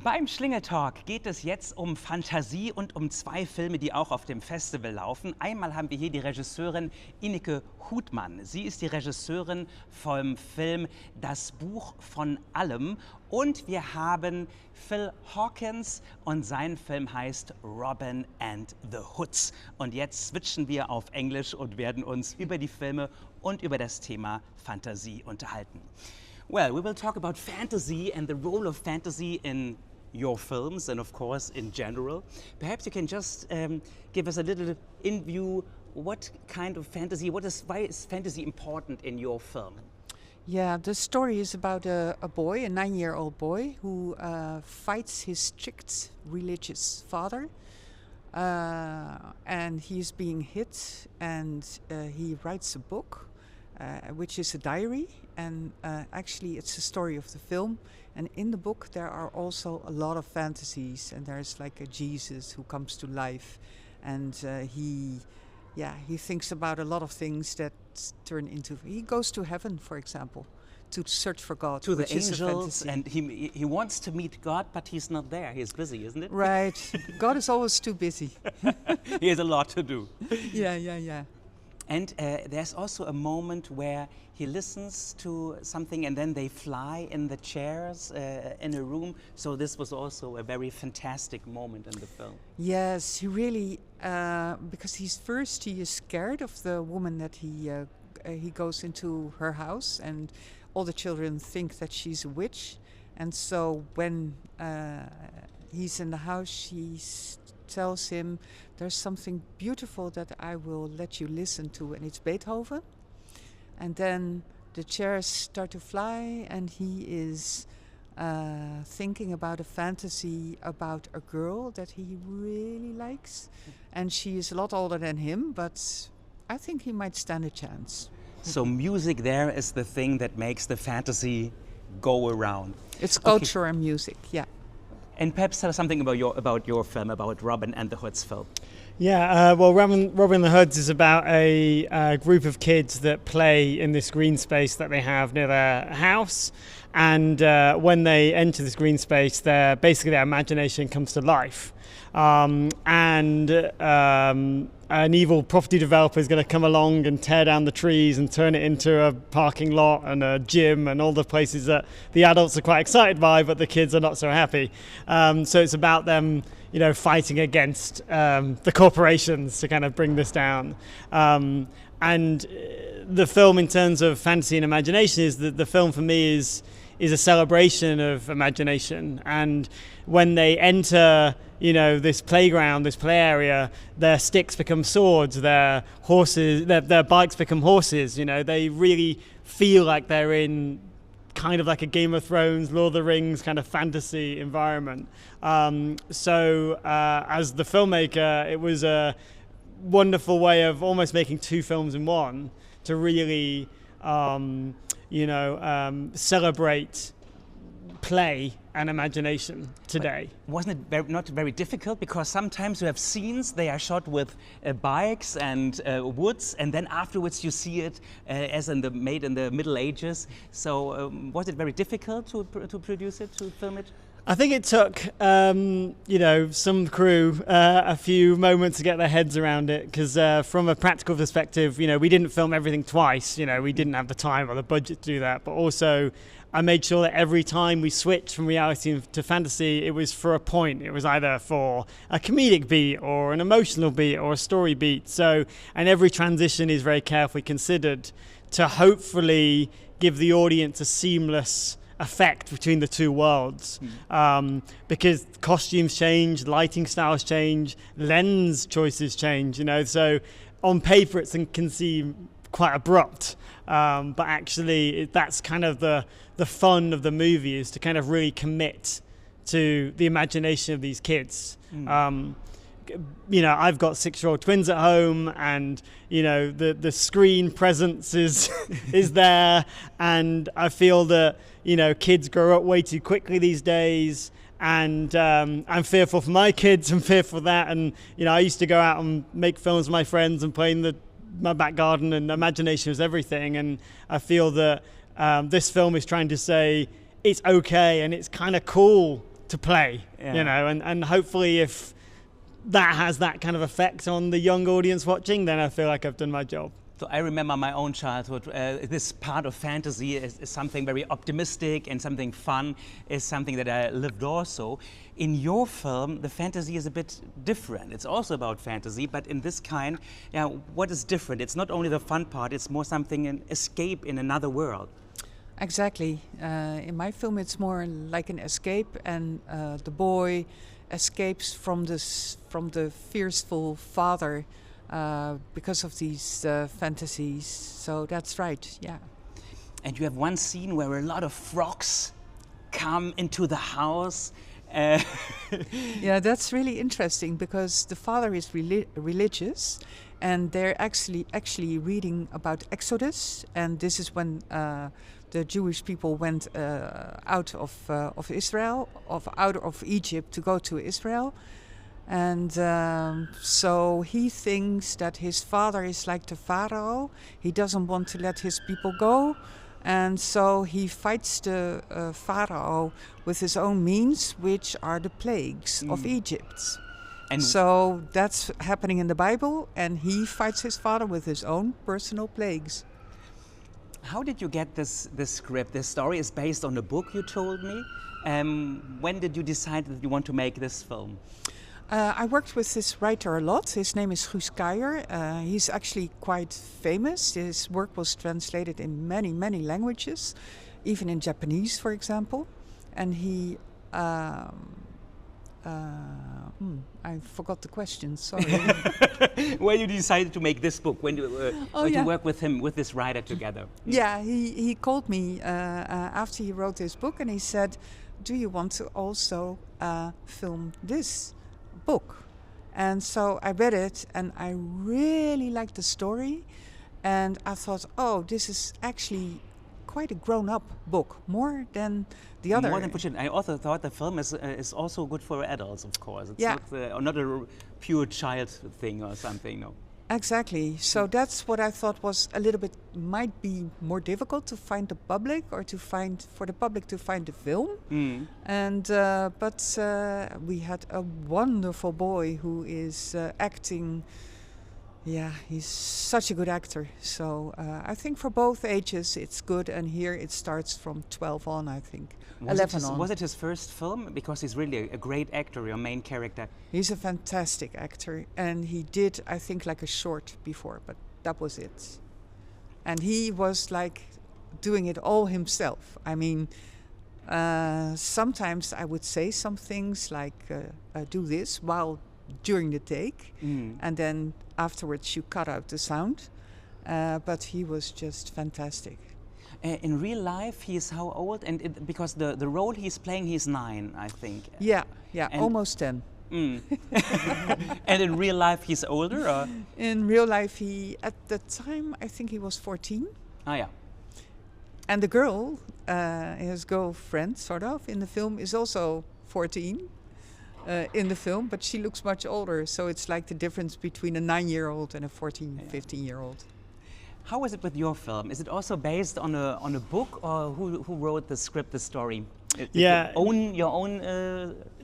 Beim Schlingel Talk geht es jetzt um Fantasie und um zwei Filme, die auch auf dem Festival laufen. Einmal haben wir hier die Regisseurin Ineke Houtman. Sie ist die Regisseurin vom Film Das Buch von allem. Und wir haben Phil Hawkins und sein Film heißt Robin and the Hoods. Und jetzt switchen wir auf Englisch und werden uns über die Filme und über das Thema Fantasie unterhalten. Well, we will talk about fantasy and the role of fantasy in your films and of course in general. Perhaps you can just give us a little in view what kind of fantasy, why is fantasy important in your film? Yeah, the story is about a boy, a 9-year-old boy, who fights his strict religious father. And he's being hit, and he writes a book, which is a diary. And actually it's the story of the film. And in the book there are also a lot of fantasies. And there's like a Jesus who comes to life. And he thinks about a lot of things that turn into... He goes to heaven, for example, to search for God. To the angels, and he wants to meet God, but he's not there. He's busy, isn't it? Right. God is always too busy. He has a lot to do. Yeah. And there's also a moment where he listens to something and then they fly in the chairs in a room. So this was also a very fantastic moment in the film. Yes, he really, because he is scared of the woman that he goes into her house, and all the children think that she's a witch. And so when he's in the house, she tells him, there's something beautiful that I will let you listen to, and it's Beethoven. And then the chairs start to fly, and he is thinking about a fantasy about a girl that he really likes. And she is a lot older than him, but I think he might stand a chance. So music there is the thing that makes the fantasy go around. It's culture and music, yeah. And perhaps tell us something about your film, about Robin and the Hoods film. Yeah, well, Robin and the Hoods is about a group of kids that play in this green space that they have near their house. And when they enter this green space, their imagination comes to life. An evil property developer is going to come along and tear down the trees and turn it into a parking lot and a gym and all the places that the adults are quite excited by, but the kids are not so happy. So it's about them, fighting against the corporations to kind of bring this down. And the film, in terms of fantasy and imagination, is that the film for me is a celebration of imagination. And when they enter, this playground, this play area, their sticks become swords, their horses, their bikes become horses. They really feel like they're in kind of like a Game of Thrones, Lord of the Rings kind of fantasy environment. So as the filmmaker, it was a wonderful way of almost making two films in one to really, celebrate play and imagination today. But wasn't it not very difficult? Because sometimes you have scenes, they are shot with bikes and woods, and then afterwards you see it made in the Middle Ages. So was it very difficult to produce it, to film it? I think it took, some crew a few moments to get their heads around it, because from a practical perspective, we didn't film everything twice. We didn't have the time or the budget to do that. But also, I made sure that every time we switched from reality to fantasy, it was for a point. It was either for a comedic beat or an emotional beat or a story beat. So, and every transition is very carefully considered to hopefully give the audience a seamless effect between the two worlds, because costumes change, lighting styles change, lens choices change, so on paper it can seem quite abrupt, but actually that's kind of the fun of the movie, is to kind of really commit to the imagination of these kids. I've got 6-year-old twins at home, and the screen presence is there, and I feel that kids grow up way too quickly these days, and I'm fearful for my kids. I'm fearful for that, and I used to go out and make films with my friends and play in my back garden, and imagination was everything. And I feel that this film is trying to say it's okay and it's kind of cool to play, you know, and hopefully if that has that kind of effect on the young audience watching, then I feel like I've done my job. So I remember my own childhood. This part of fantasy is something very optimistic, and something fun is something that I lived also. In your film, the fantasy is a bit different. It's also about fantasy, but in this kind, what is different? It's not only the fun part, it's more something, an escape in another world. Exactly. In my film, it's more like an escape, and the boy escapes from the fearful father because of these fantasies. So that's right, yeah. And you have one scene where a lot of frogs come into the house. Yeah, that's really interesting, because the father is religious, and they're actually reading about Exodus, and this is when the Jewish people went out of Israel, out of Egypt to go to Israel. And so he thinks that his father is like the Pharaoh. He doesn't want to let his people go. And so he fights the Pharaoh with his own means, which are the plagues of Egypt. And so that's happening in the Bible, and he fights his father with his own personal plagues. How did you get this script? This story is based on a book, you told me. When did you decide that you want to make this film? I worked with this writer a lot. His name is Guus Keijer. He's actually quite famous. His work was translated in many, many languages, even in Japanese, for example. And he... I forgot the question, sorry. When you decided to make this book, when you work with him, with this writer together? Yeah, he called me after he wrote this book, and he said, do you want to also film this book? And so I read it, and I really liked the story, and I thought, oh, this is actually quite a grown-up book, more than the other. More than push it. I also thought the film is also good for adults, of course. It's not a pure child thing or something, no. Exactly. So that's what I thought was a little bit, might be more difficult to find the public, or for the public to find the film. And but we had a wonderful boy who is acting. Yeah, he's such a good actor. So I think for both ages it's good, and here it starts from 12 on, I think. 11 on. Was it his first film? Because he's really a great actor, your main character. He's a fantastic actor, and he did, I think, like a short before, but that was it. And he was like doing it all himself. I mean, sometimes I would say some things like, do this during the take, and then afterwards you cut out the sound, but he was just fantastic. In real life, he is how old? And because the role he's playing, he's 9, I think. Yeah, and almost 10. And in real life, he's older? Or? In real life, at the time, I think he was 14. Ah, yeah. And the girl, his girlfriend, sort of, in the film is also 14. In the film, but she looks much older, so it's like the difference between a 9-year-old and a 15-year-old. How is it with your film? Is it also based on a book, or who wrote the script, the story? Your own?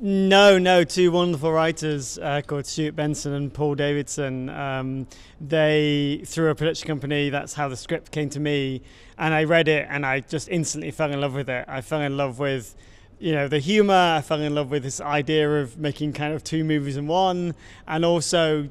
No, 2 wonderful writers called Stuart Benson and Paul Davidson. They, through a production company, that's how the script came to me, and I read it, and I just instantly fell in love with it. I fell in love with the humor. I fell in love with this idea of making kind of 2 movies in one, and also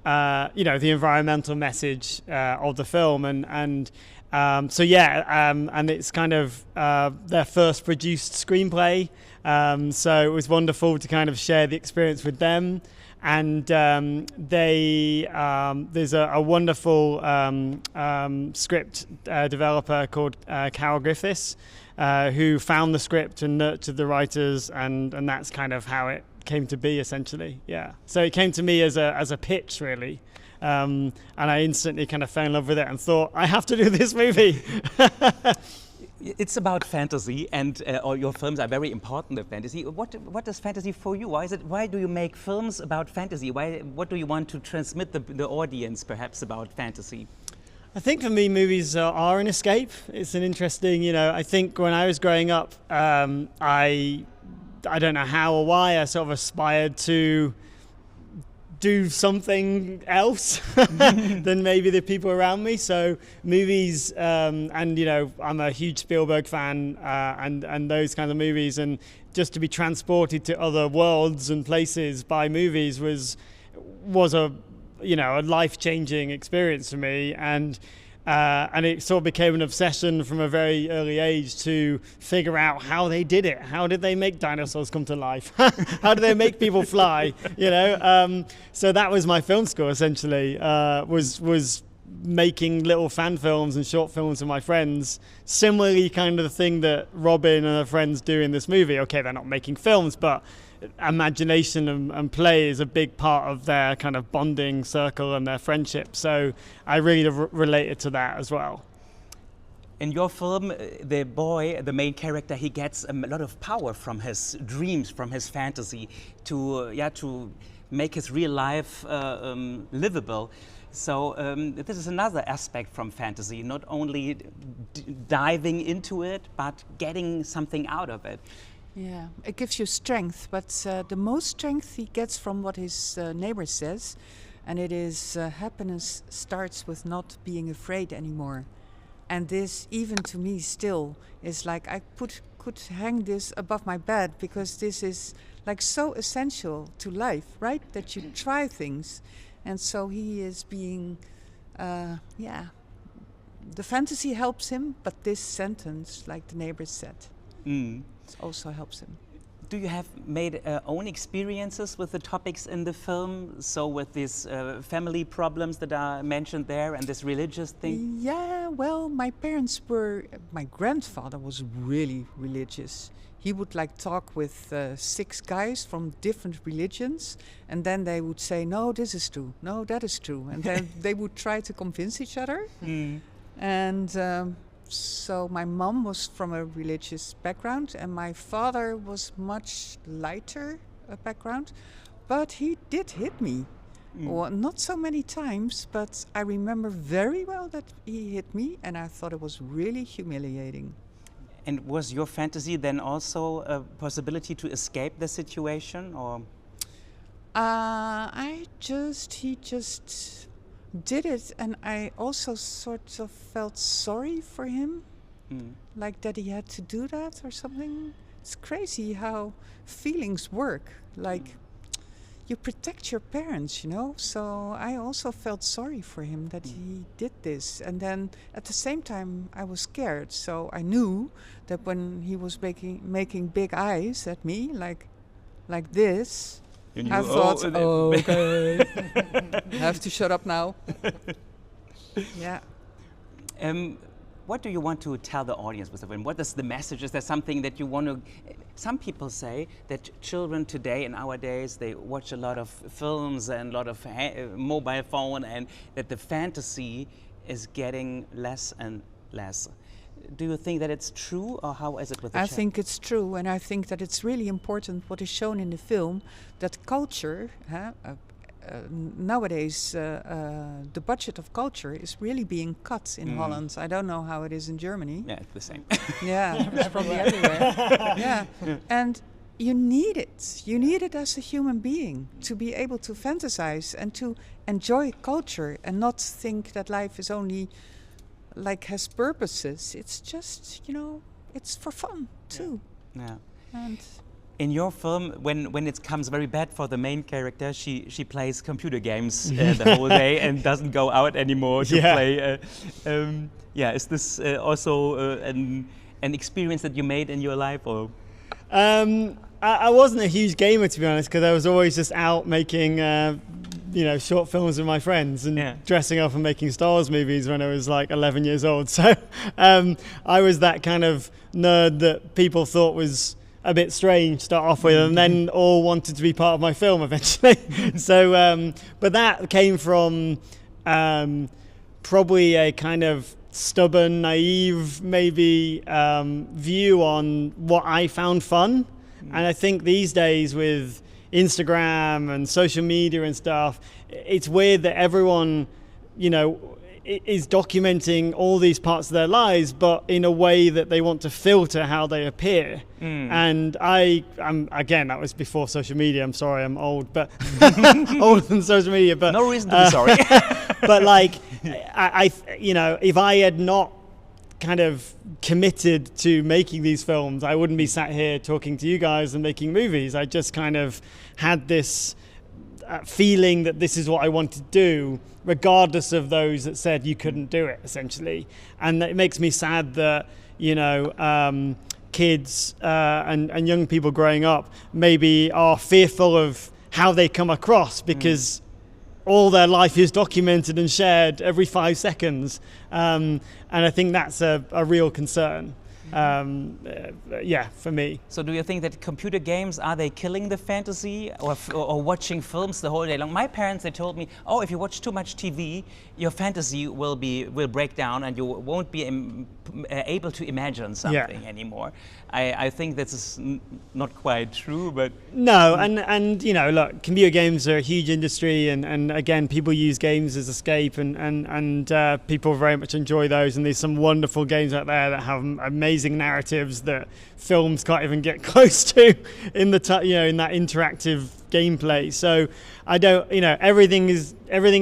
the environmental message of the film, and it's kind of their first produced screenplay, so it was wonderful to kind of share the experience with them. And there's a wonderful script developer called Carol Griffiths, who found the script and nurtured the writers, and that's kind of how it came to be, essentially. Yeah. So it came to me as a pitch, really, and I instantly kind of fell in love with it and thought, I have to do this movie. It's about fantasy, and all your films are very important in fantasy. What is fantasy for you? Why do you make films about fantasy? What do you want to transmit the audience, perhaps, about fantasy? I think for me, movies are an escape. It's an interesting, I think when I was growing up, I I don't know how or why, I sort of aspired to do something else than maybe the people around me. So movies, and you know, I'm a huge Spielberg fan, and those kinds of movies, and just to be transported to other worlds and places by movies was a, you know, a life-changing experience for me, and it sort of became an obsession from a very early age to figure out how they did it. How did they make dinosaurs come to life? How do they make people fly? You know, so that was my film school essentially. Was making little fan films and short films with my friends. Similarly, kind of the thing that Robin and her friends do in this movie. Okay, they're not making films, but imagination and play is a big part of their kind of bonding circle and their friendship. So I really related to that as well. In your film, the boy, the main character, he gets a lot of power from his dreams, from his fantasy, to make his real life livable. So this is another aspect from fantasy, not only diving into it, but getting something out of it. Yeah, it gives you strength, but the most strength he gets from what his neighbor says, and it is happiness starts with not being afraid anymore. And this, even to me still, is like I could hang this above my bed, because this is like so essential to life, right? That you try things. And so he is being, the fantasy helps him, but this sentence, like the neighbor said, also helps him. Do you have made own experiences with the topics in the film? So with these family problems that are mentioned there and this religious thing? Yeah, well, my grandfather was really religious. He would like talk with 6 guys from different religions, and then they would say, no, this is true, no, that is true. And then they would try to convince each other. And so my mom was from a religious background, and my father was much lighter background, but he did hit me. Well, not so many times, but I remember very well that he hit me, and I thought it was really humiliating. And was your fantasy then also a possibility to escape the situation, or? He just did it, and I also sort of felt sorry for him, like that he had to do that or something. It's crazy how feelings work. Like you protect your parents, you know. So I also felt sorry for him that he did this, and then at the same time I was scared. So I knew that when he was making big eyes at me, like this. I thought, okay, I have to shut up now. Yeah. What do you want to tell the audience with the film? What is the message? Is there something that you want to? Some people say that children today and nowadays, they watch a lot of films and a lot of mobile phone, and that the fantasy is getting less and less. Do you think that it's true, or how is it with the I think it's true, and I think that it's really important what is shown in the film, that culture, nowadays the budget of culture is really being cut in Holland. I don't know how it is in Germany. Yeah, it's the same. Yeah, it's probably everywhere. Yeah, and you need it. You need it as a human being to be able to fantasize and to enjoy culture and not think that life is only like has purposes. It's just, you know, it's for fun too. Yeah. And in your film, when it comes very bad for the main character, she plays computer games the whole day and doesn't go out anymore to play. Is this also an experience that you made in your life, or? I wasn't a huge gamer, to be honest, because I was always just out making short films with my friends and dressing up and making Star Wars movies when I was like 11 years old. So I was that kind of nerd that people thought was a bit strange to start off with, and then all wanted to be part of my film eventually. So, but that came from probably a kind of stubborn, naive, maybe view on what I found fun. And I think these days with Instagram and social media and stuff, it's weird that everyone, is documenting all these parts of their lives, but in a way that they want to filter how they appear. And again, that was before social media. I'm sorry, I'm old, but older than social media. But no reason to be sorry. But like, I if I had not kind of committed to making these films, I wouldn't be sat here talking to you guys and making movies. I just kind of had this feeling that this is what I want to do, regardless of those that said you couldn't do it, essentially. And it makes me sad that, kids and young people growing up maybe are fearful of how they come across, because all their life is documented and shared every 5 seconds. And I think that's a real concern. For me. So do you think that computer games, are they killing the fantasy, or watching films the whole day long? My parents, they told me, oh, if you watch too much TV, your fantasy will break down and you won't be able to imagine something anymore. I think this is not quite true, but... No, and look, computer games are a huge industry, and again, people use games as escape, and people very much enjoy those, and there's some wonderful games out there that have amazing narratives that films can't even get close to in that interactive gameplay. So I don't, everything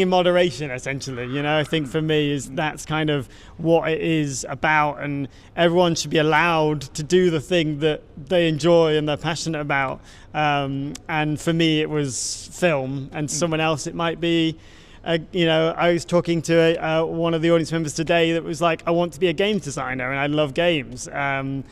in moderation, essentially. I think for me that's kind of what it is about, and everyone should be allowed to do the thing that they enjoy and they're passionate about. And for me, it was film, and someone else it might be. I was talking to one of the audience members today that was like, I want to be a game designer and I love games, and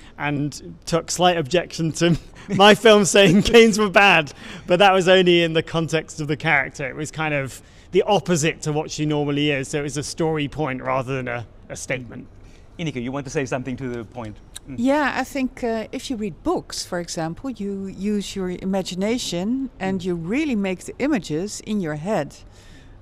took slight objection to my film saying games were bad, but that was only in the context of the character. It was kind of the opposite to what she normally is, so it was a story point rather than a statement. Ineke, you want to say something to the point? Yeah, I think if you read books, for example, you use your imagination and you really make the images in your head.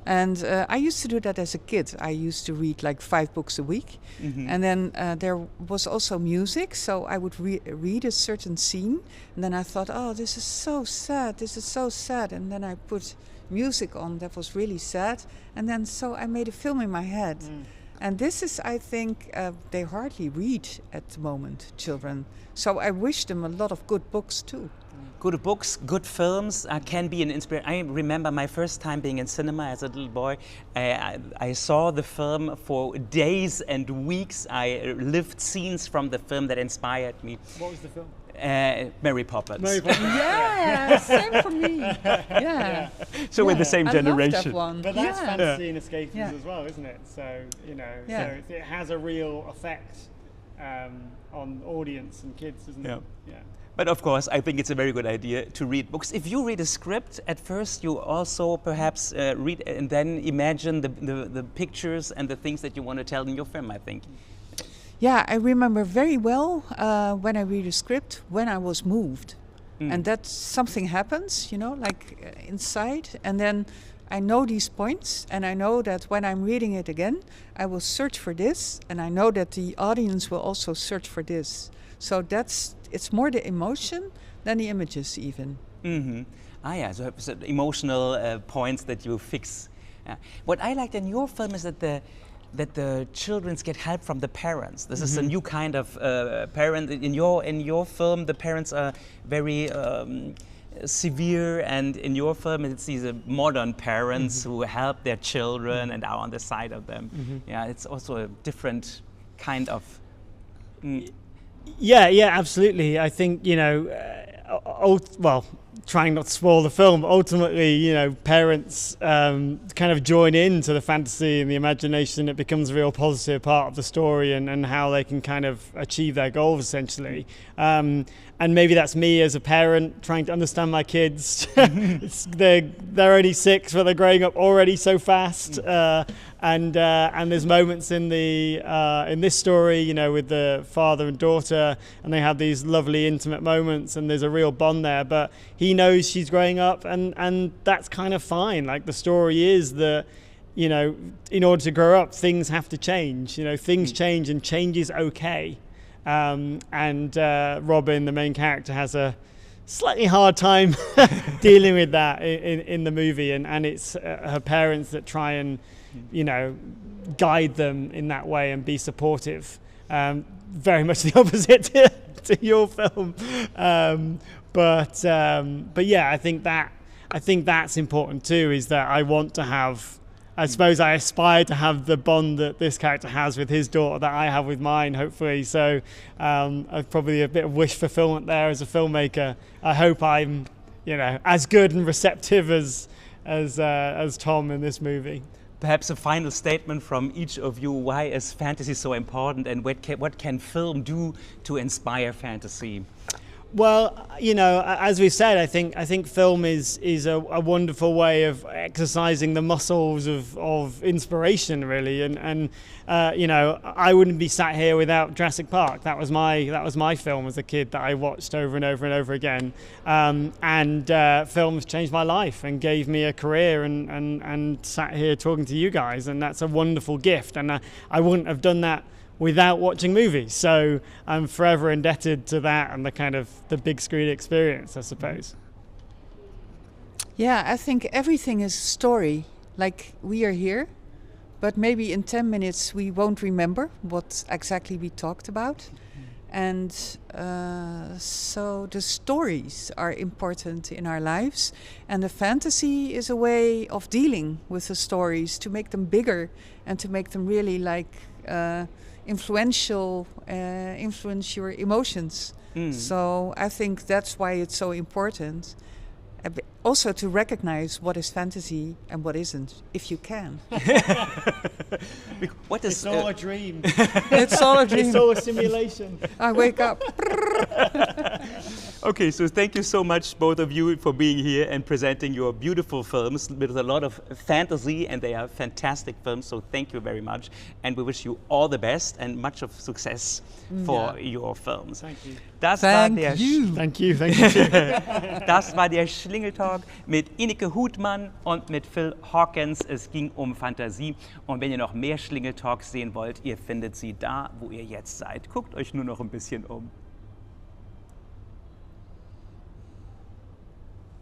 And I used to do that as a kid. I used to read like 5 books a week. And then there was also music. So I would read a certain scene. And then I thought, oh, this is so sad. This is so sad. And then I put music on that was really sad. And then so I made a film in my head. And this is, I think, they hardly read at the moment, children. So I wish them a lot of good books too. Good books, good films can be an inspiration. I remember my first time being in cinema as a little boy. I saw the film for days and weeks. I lived scenes from the film that inspired me. What was the film? Mary Poppins. Mary Poppins. Yeah, same for me. Yeah. So we're the same generation. I love that one. But that's fantasy and escapism as well, isn't it? So, so it has a real effect on audience and kids, doesn't it? Yeah. But of course, I think it's a very good idea to read books. If you read a script, at first you also perhaps read and then imagine the pictures and the things that you want to tell in your film, I think. Yeah, I remember very well when I read a script, when I was moved. And that something happens, like inside. And then I know these points, and I know that when I'm reading it again, I will search for this. And I know that the audience will also search for this. So it's more the emotion than the images even. So emotional points that you fix. What I liked in your film is that the children get help from the parents. This is a new kind of parent. In your film, the parents are very severe, and in your film it's these modern parents who help their children and are on the side of them. Yeah, it's also a different kind of... Yeah, absolutely. I think, trying not to spoil the film, ultimately, parents kind of join into the fantasy and the imagination. It becomes a real positive part of the story and how they can kind of achieve their goals, essentially. And maybe that's me as a parent trying to understand my kids. They're only 6, but they're growing up already so fast. And there's moments in this story, with the father and daughter, and they have these lovely intimate moments, and there's a real bond there. But he knows she's growing up, and that's kind of fine. Like, the story is that, in order to grow up, things have to change. Things change, and change is okay. And Robin, the main character, has a slightly hard time dealing with that in the movie, and it's her parents that try and guide them in that way and be supportive. Very much the opposite to your film, but yeah, I think that's important too. Is that I want to have. I suppose I aspire to have the bond that this character has with his daughter that I have with mine, hopefully. So probably a bit of wish fulfillment there as a filmmaker. I hope I'm, as good and receptive as Tom in this movie. Perhaps a final statement from each of you. Why is fantasy so important, and what can film do to inspire fantasy? Well, as we've said, I think film is a wonderful way of exercising the muscles of inspiration, really. And I wouldn't be sat here without Jurassic Park. That was my film as a kid that I watched over and over and over again. Films changed my life and gave me a career and sat here talking to you guys. And that's a wonderful gift. And I wouldn't have done that without watching movies, so I'm forever indebted to that and the big screen experience, I suppose. Yeah, I think everything is a story. Like, we are here, but maybe in 10 minutes we won't remember what exactly we talked about. And so the stories are important in our lives, and the fantasy is a way of dealing with the stories, to make them bigger and to make them really influence your emotions. So I think that's why it's so important. Also to recognize what is fantasy and what isn't, if you can. It's all a dream. It's all a dream. It's all a simulation. I wake up. Okay, so thank you so much, both of you, for being here and presenting your beautiful films with a lot of fantasy, and they are fantastic films, so thank you very much. And we wish you all the best and much of success for your films. Thank you. Thank you. Das war der SCHLiNGEL Talk mit Ineke Houtman und mit Phil Hawkins. Es ging um Fantasie. Und wenn ihr noch mehr SCHLiNGEL Talks sehen wollt, ihr findet sie da, wo ihr jetzt seid. Guckt euch nur noch ein bisschen um.